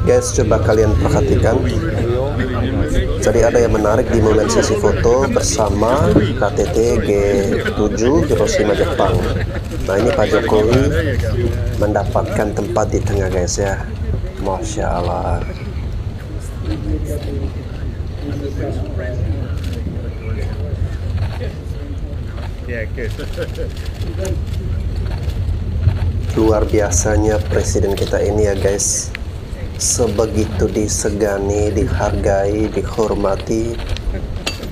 Guys, coba kalian perhatikan. Jadi ada yang menarik di momen sesi foto bersama KTT G7 Hiroshima Jepang. Nah, ini Pak Jokowi mendapatkan tempat di tengah, guys ya. Masya Allah. Luar biasanya presiden kita ini ya, guys. Sebegitu disegani, dihargai, dihormati,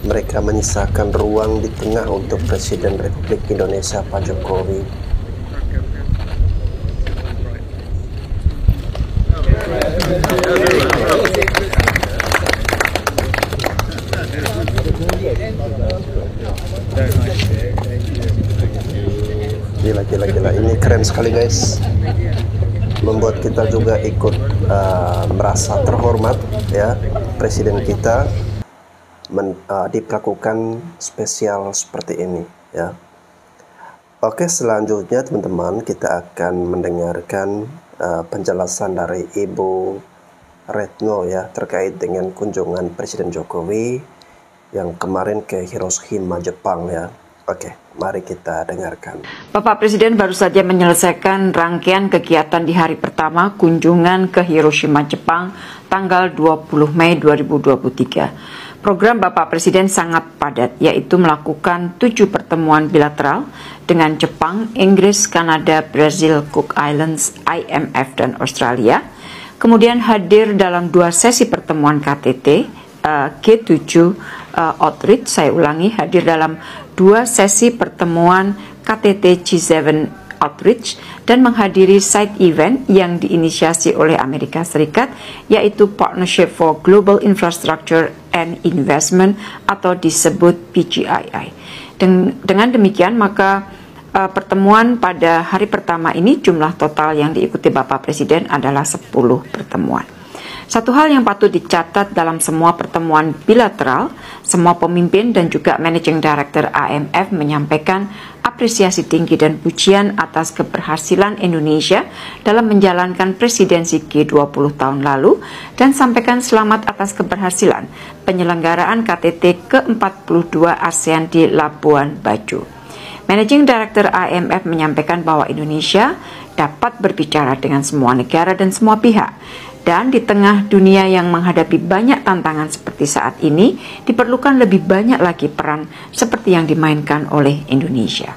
mereka menyisakan ruang di tengah untuk Presiden Republik Indonesia Pak Jokowi. Gila, ini keren sekali, guys. Membuat kita juga ikut merasa terhormat ya, presiden kita diperlakukan spesial seperti ini ya. Oke, selanjutnya teman-teman kita akan mendengarkan penjelasan dari Ibu Retno ya terkait dengan kunjungan Presiden Jokowi yang kemarin ke Hiroshima Jepang ya. Oke, mari kita dengarkan. Bapak Presiden baru saja menyelesaikan rangkaian kegiatan di hari pertama kunjungan ke Hiroshima, Jepang, tanggal 20 Mei 2023. Program Bapak Presiden sangat padat, yaitu melakukan 7 pertemuan bilateral dengan Jepang, Inggris, Kanada, Brazil, Cook Islands, IMF, dan Australia. Kemudian hadir dalam 2 sesi pertemuan KTT G7 Outreach, saya ulangi, hadir dalam 2 sesi pertemuan KTT G7 Outreach dan menghadiri side event yang diinisiasi oleh Amerika Serikat, yaitu Partnership for Global Infrastructure and Investment atau disebut PGII. Dengan demikian maka pertemuan pada hari pertama ini jumlah total yang diikuti Bapak Presiden adalah 10 pertemuan. Satu hal yang patut dicatat dalam semua pertemuan bilateral, semua pemimpin dan juga Managing Director IMF menyampaikan apresiasi tinggi dan pujian atas keberhasilan Indonesia dalam menjalankan presidensi G20 tahun lalu dan sampaikan selamat atas keberhasilan penyelenggaraan KTT ke-42 ASEAN di Labuan Bajo. Managing Director IMF menyampaikan bahwa Indonesia dapat berbicara dengan semua negara dan semua pihak. Dan di tengah dunia yang menghadapi banyak tantangan seperti saat ini, diperlukan lebih banyak lagi peran seperti yang dimainkan oleh Indonesia.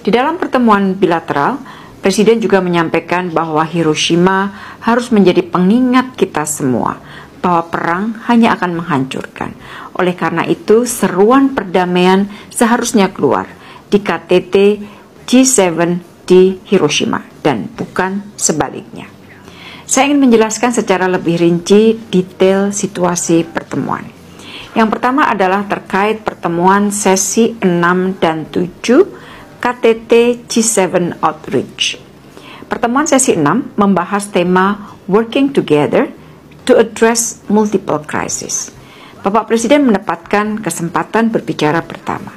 Di dalam pertemuan bilateral, Presiden juga menyampaikan bahwa Hiroshima harus menjadi pengingat kita semua bahwa perang hanya akan menghancurkan. Oleh karena itu, seruan perdamaian seharusnya keluar di KTT G7 di Hiroshima dan bukan sebaliknya. Saya ingin menjelaskan secara lebih rinci detail situasi pertemuan. Yang pertama adalah terkait pertemuan sesi 6 dan 7 KTT G7 Outreach. Pertemuan sesi 6 membahas tema Working Together to Address Multiple Crises. Bapak Presiden mendapatkan kesempatan berbicara pertama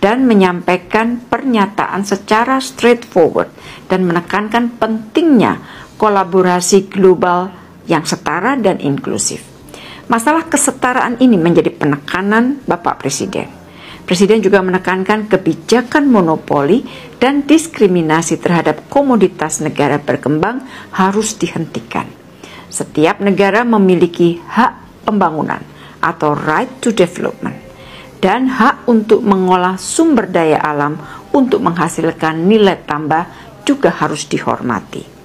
dan menyampaikan pernyataan secara straightforward dan menekankan pentingnya kolaborasi global yang setara dan inklusif. Masalah kesetaraan ini menjadi penekanan Bapak Presiden. Presiden juga menekankan kebijakan monopoli dan diskriminasi terhadap komoditas negara berkembang harus dihentikan. Setiap negara memiliki hak pembangunan atau right to development dan hak untuk mengolah sumber daya alam untuk menghasilkan nilai tambah juga harus dihormati.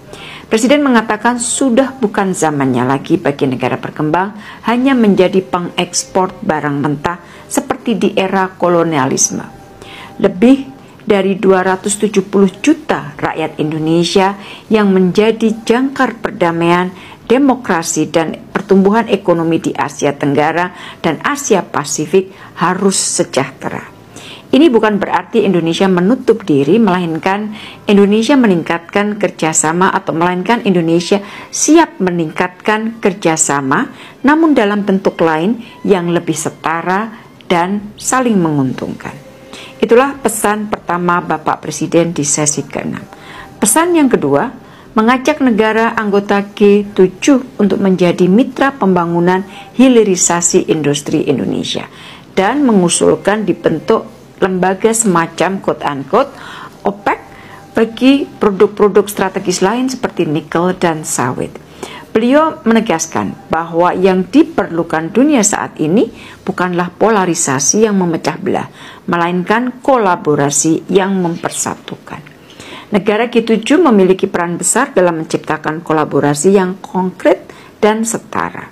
Presiden mengatakan sudah bukan zamannya lagi bagi negara berkembang hanya menjadi pengekspor barang mentah seperti di era kolonialisme. Lebih dari 270 juta rakyat Indonesia yang menjadi jangkar perdamaian, demokrasi, dan pertumbuhan ekonomi di Asia Tenggara dan Asia Pasifik harus sejahtera. Ini bukan berarti Indonesia menutup diri, melainkan Indonesia meningkatkan kerjasama atau melainkan Indonesia siap meningkatkan kerjasama, namun dalam bentuk lain yang lebih setara dan saling menguntungkan. Itulah pesan pertama Bapak Presiden di sesi ke-6. Pesan yang kedua, mengajak negara anggota G7 untuk menjadi mitra pembangunan hilirisasi industri Indonesia dan mengusulkan dibentuk lembaga semacam quote-unquote OPEC bagi produk-produk strategis lain seperti nikel dan sawit. Beliau menegaskan bahwa yang diperlukan dunia saat ini bukanlah polarisasi yang memecah belah, melainkan kolaborasi yang mempersatukan. Negara G7 memiliki peran besar dalam menciptakan kolaborasi yang konkret dan setara.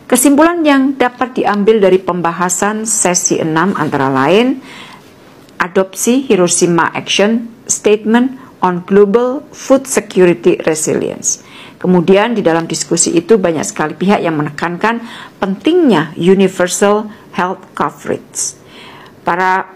Kesimpulan yang dapat diambil dari pembahasan sesi 6 antara lain, adopsi Hiroshima Action Statement on Global Food Security Resilience. Kemudian di dalam diskusi itu banyak sekali pihak yang menekankan pentingnya universal health coverage. Para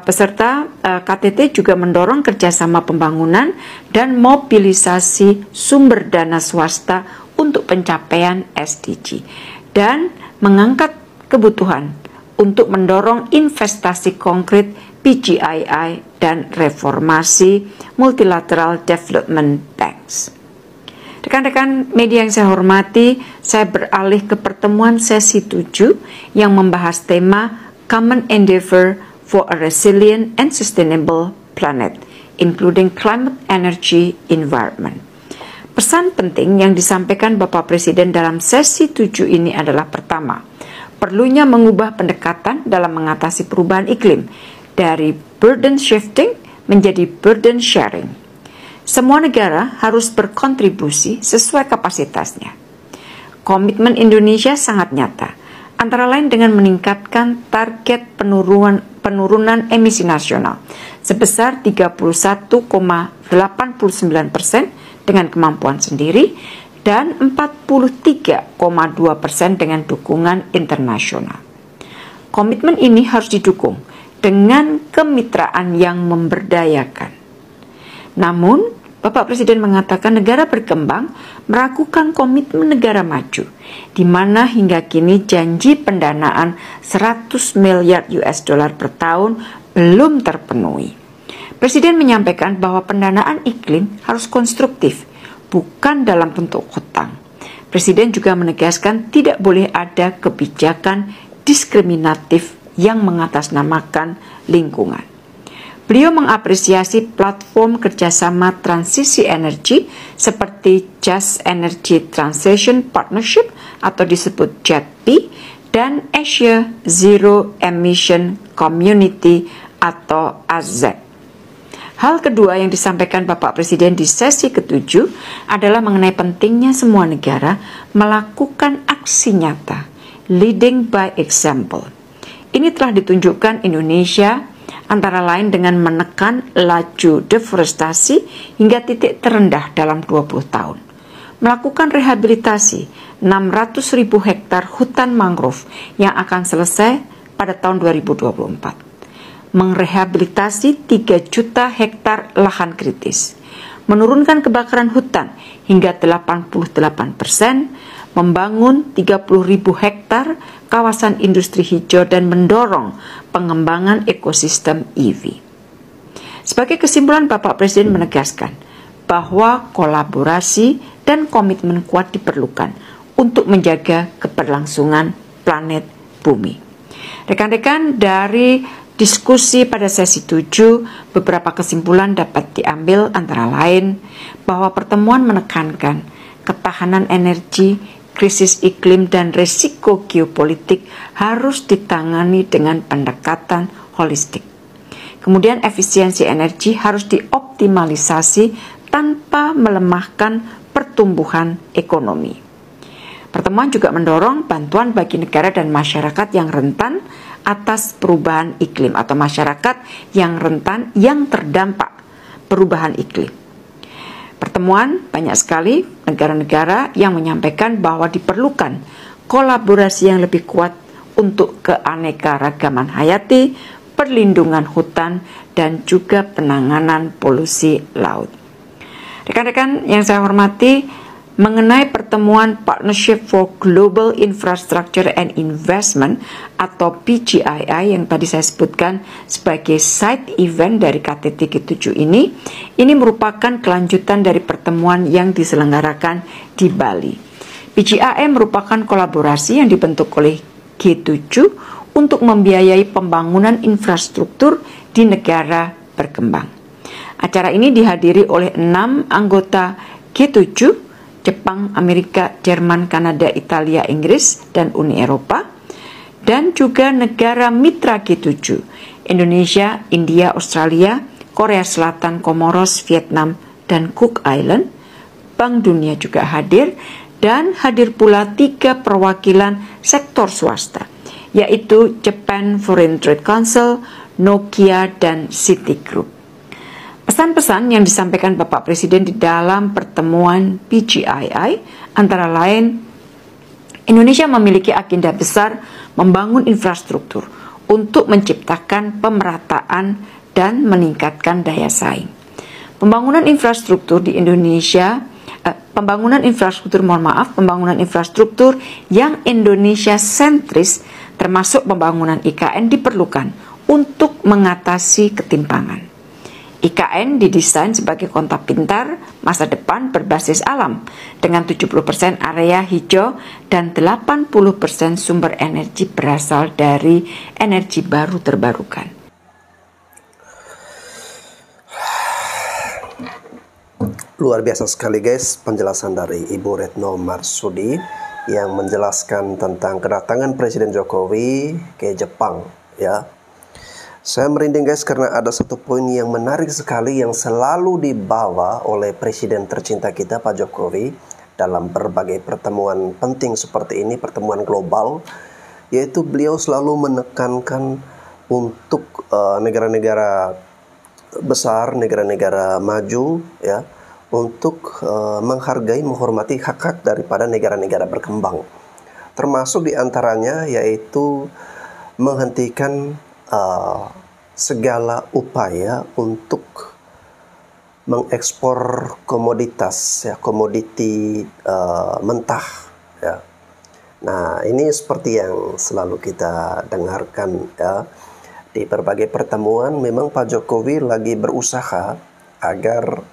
peserta KTT juga mendorong kerjasama pembangunan dan mobilisasi sumber dana swasta untuk pencapaian SDG dan mengangkat kebutuhan untuk mendorong investasi konkret PGII dan reformasi Multilateral Development Banks. Rekan-rekan media yang saya hormati, saya beralih ke pertemuan sesi 7 yang membahas tema Common Endeavor for a Resilient and Sustainable Planet, including Climate, Energy, Environment. Pesan penting yang disampaikan Bapak Presiden dalam sesi 7 ini adalah pertama, perlunya mengubah pendekatan dalam mengatasi perubahan iklim dari burden shifting menjadi burden sharing. Semua negara harus berkontribusi sesuai kapasitasnya. Komitmen Indonesia sangat nyata, antara lain dengan meningkatkan target penurunan emisi nasional sebesar 31,89% dengan kemampuan sendiri dan 43,2% dengan dukungan internasional. Komitmen ini harus didukung dengan kemitraan yang memberdayakan. Namun, Bapak Presiden mengatakan negara berkembang meragukan komitmen negara maju, di mana hingga kini janji pendanaan 100 miliar US dollar per tahun belum terpenuhi. Presiden menyampaikan bahwa pendanaan iklim harus konstruktif, bukan dalam bentuk hutang. Presiden juga menegaskan tidak boleh ada kebijakan diskriminatif yang mengatasnamakan lingkungan. Beliau mengapresiasi platform kerjasama transisi energi seperti Just Energy Transition Partnership atau disebut JETP dan Asia Zero Emission Community atau AZEC. Hal kedua yang disampaikan Bapak Presiden di sesi ke-7 adalah mengenai pentingnya semua negara melakukan aksi nyata, leading by example. Ini telah ditunjukkan Indonesia antara lain dengan menekan laju deforestasi hingga titik terendah dalam 20 tahun. Melakukan rehabilitasi 600.000 hektar hutan mangrove yang akan selesai pada tahun 2024. Mengrehabilitasi 3 juta hektar lahan kritis. Menurunkan kebakaran hutan hingga 88%, membangun 30.000 hektar kawasan industri hijau dan mendorong pengembangan ekosistem EV. Sebagai kesimpulan, Bapak Presiden menegaskan bahwa kolaborasi dan komitmen kuat diperlukan untuk menjaga keberlangsungan planet bumi. Rekan-rekan, dari diskusi pada sesi 7, beberapa kesimpulan dapat diambil antara lain bahwa pertemuan menekankan ketahanan energi, krisis iklim dan resiko geopolitik harus ditangani dengan pendekatan holistik. Kemudian efisiensi energi harus dioptimalisasi tanpa melemahkan pertumbuhan ekonomi. Pertemuan juga mendorong bantuan bagi negara dan masyarakat yang rentan atas perubahan iklim atau masyarakat yang rentan yang terdampak perubahan iklim. Pertemuan banyak sekali negara-negara yang menyampaikan bahwa diperlukan kolaborasi yang lebih kuat untuk keanekaragaman hayati, perlindungan hutan, dan juga penanganan polusi laut. Rekan-rekan yang saya hormati, mengenai pertemuan Partnership for Global Infrastructure and Investment atau PGII yang tadi saya sebutkan sebagai side event dari KTT G7 ini merupakan kelanjutan dari pertemuan yang diselenggarakan di Bali. PGII merupakan kolaborasi yang dibentuk oleh G7 untuk membiayai pembangunan infrastruktur di negara berkembang. Acara ini dihadiri oleh 6 anggota G7, Jepang, Amerika, Jerman, Kanada, Italia, Inggris, dan Uni Eropa, dan juga negara mitra G7, Indonesia, India, Australia, Korea Selatan, Komoros, Vietnam, dan Cook Island. Bank Dunia juga hadir, dan hadir pula 3 perwakilan sektor swasta, yaitu Japan Foreign Trade Council, Nokia, dan Citigroup. Pesan-pesan yang disampaikan Bapak Presiden di dalam pertemuan PGII antara lain, Indonesia memiliki agenda besar membangun infrastruktur untuk menciptakan pemerataan dan meningkatkan daya saing. Pembangunan infrastruktur yang Indonesia sentris termasuk pembangunan IKN diperlukan untuk mengatasi ketimpangan. IKN didesain sebagai kota pintar masa depan berbasis alam dengan 70% area hijau dan 80% sumber energi berasal dari energi baru terbarukan. Luar biasa sekali guys penjelasan dari Ibu Retno Marsudi yang menjelaskan tentang kedatangan Presiden Jokowi ke Jepang ya. Saya merinding guys karena ada satu poin yang menarik sekali yang selalu dibawa oleh Presiden tercinta kita Pak Jokowi dalam berbagai pertemuan penting seperti ini, pertemuan global, yaitu beliau selalu menekankan untuk negara-negara besar, negara-negara maju ya, untuk menghargai, menghormati hak-hak daripada negara-negara berkembang. Termasuk diantaranya yaitu menghentikan segala upaya untuk mengekspor komoditas ya, komoditi mentah ya. Nah, ini seperti yang selalu kita dengarkan ya di berbagai pertemuan. Memang Pak Jokowi lagi berusaha agar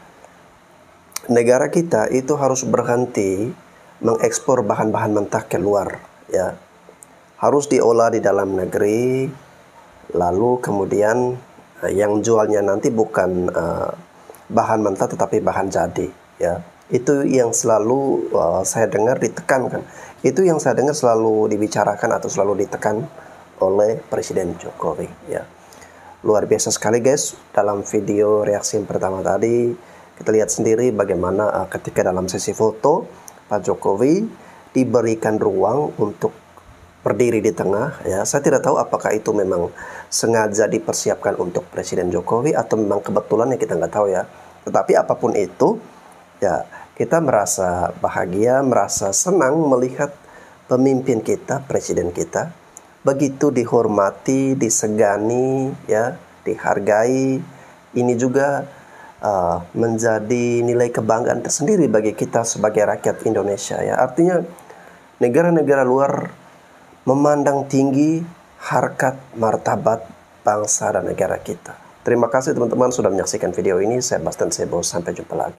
negara kita itu harus berhenti mengekspor bahan-bahan mentah keluar ya. Harus diolah di dalam negeri. Lalu kemudian yang jualnya nanti bukan bahan mentah tetapi bahan jadi ya. Itu yang selalu saya dengar ditekankan. Itu yang saya dengar selalu dibicarakan atau selalu ditekan oleh Presiden Jokowi ya. Luar biasa sekali guys. Dalam video reaksi yang pertama tadi kita lihat sendiri bagaimana ketika dalam sesi foto Pak Jokowi diberikan ruang untuk berdiri di tengah ya. Saya tidak tahu apakah itu memang sengaja dipersiapkan untuk Presiden Jokowi atau memang kebetulan ya, kita nggak tahu ya. Tetapi apapun itu ya, kita merasa bahagia, merasa senang melihat pemimpin kita, presiden kita begitu dihormati, disegani ya, dihargai. Ini juga menjadi nilai kebanggaan tersendiri bagi kita sebagai rakyat Indonesia ya. Artinya negara-negara luar memandang tinggi harkat martabat bangsa dan negara kita. Terima kasih teman-teman sudah menyaksikan video ini. Saya Bastian Sebo, sampai jumpa lagi.